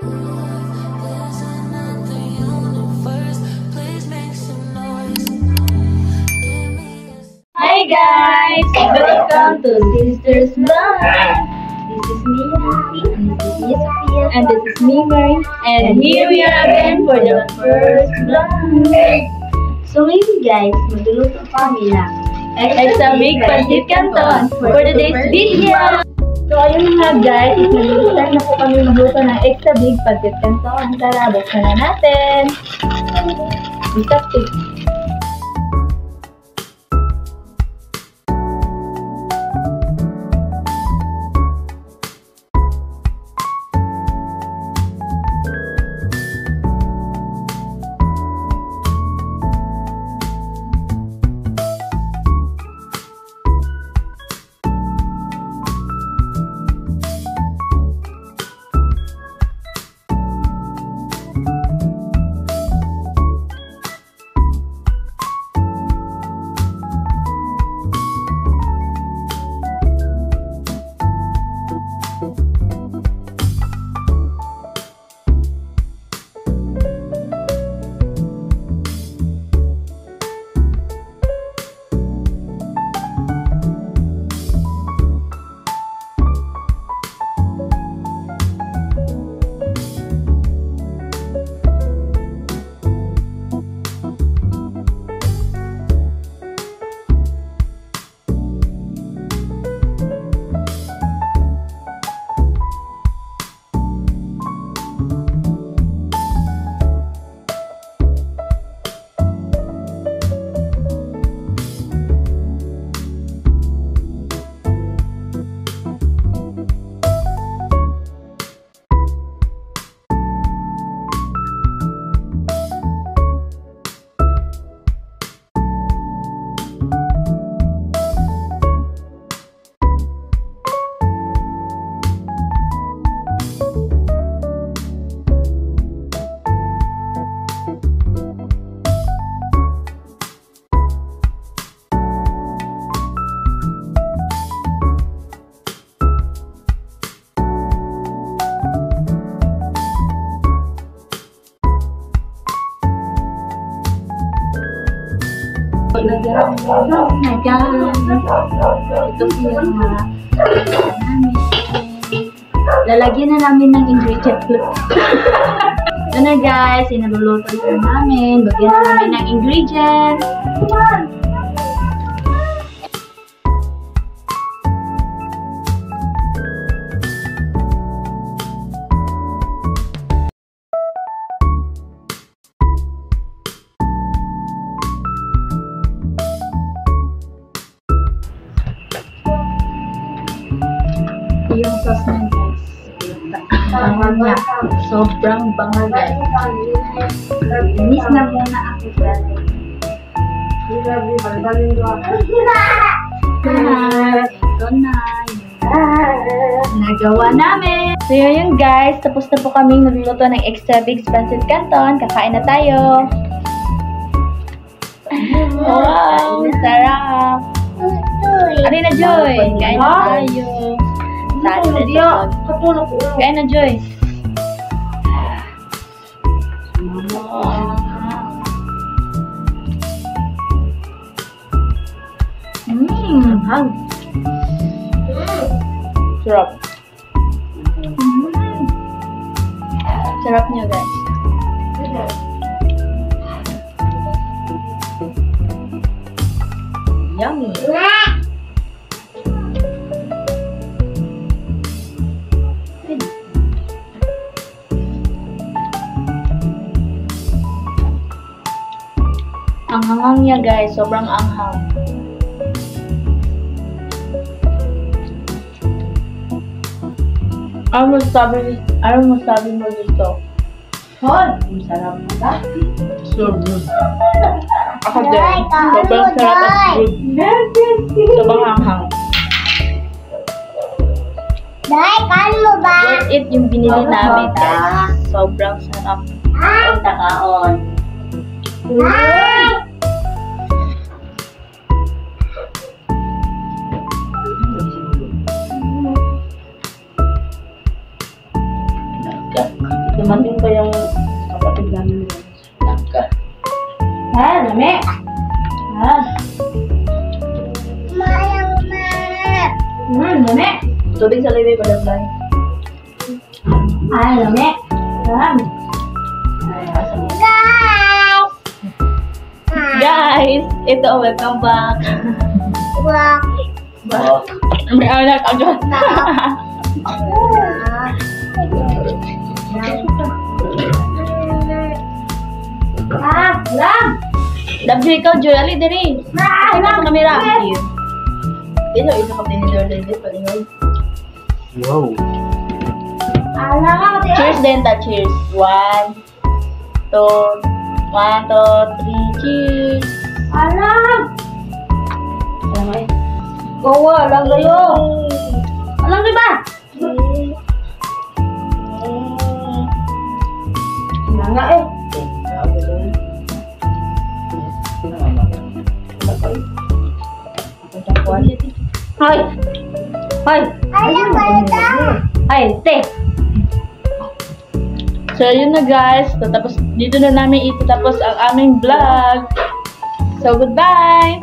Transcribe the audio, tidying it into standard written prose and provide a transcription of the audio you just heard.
Hi guys! Welcome to Sisters Vlog! This is me, Nancy, and this is me, Sophia, and this is me, Mary, and here we are again for the first vlog! So ngayon guys, magluluto kami na Extra Big Pancit Canton for today's video! So ayun nga guys, nag-start na po kami magluto ng Extra Big Pancit Canton. Tara, buksan na natin! Isa po! Oh my God! Ito po yung mga namin. Lalagyan na namin ng ingredient. Ito na guys, inaluluto na namin. Bagyan na namin ng ingredient. Yung sauce na guys, bango niya, sobrang bango guys. Miss na muna ako dati. Ito na nagawa namin. So yun guys, tapos na po kaming nagluluto ng Extra Big Pancit Canton. Kakain na tayo. Wow, sarap. Ano na Joy? Kain na tayo. Kain na, Joyce. Sarap. Sarap niya, guys. Yummy. Ang hanghang niya guys, sobrang anghang. Ano masabi mo dito? Hon, masarap na ba? So good. Ako din. Sobrang sarap at good. Sobrang anghang. Dai, kan mo ba? Worth it yung binili namin guys. Sobrang sarap. Ay, takaon. Ay! Dumating pa yung kapatid namin. Nagka. Ha, dami. Ha. Dami. Tubig sa libre, butterfly. Ay, dami. Guys, ito, welcome back. May anak agad. Lang! Love you ikaw, Joy. Ali, dali. Ay, sa kamera. Ito, isa ka tinidor din. Palingon. Wow. Cheers din ta, cheers. 1, 2, 3, cheers. Alam eh. Gawa, lang kayo. Alam di ba? Nga eh. Hoy! Hoy! Ay, te! So, yun na guys. So, tapos, dito na namin itatapos ang aming vlog. So, goodbye!